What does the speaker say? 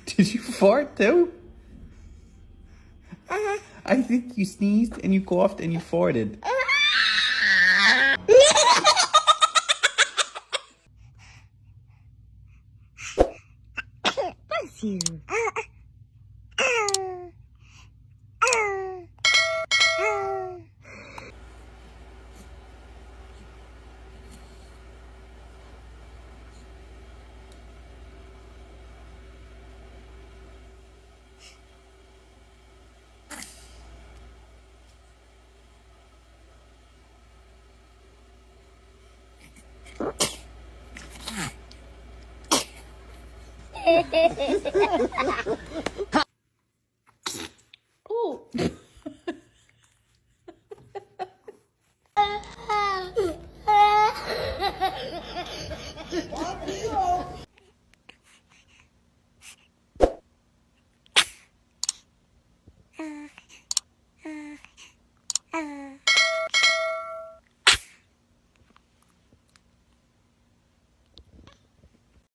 Did you fart too? I think you sneezed and you coughed and you farted. Bless you. Oh.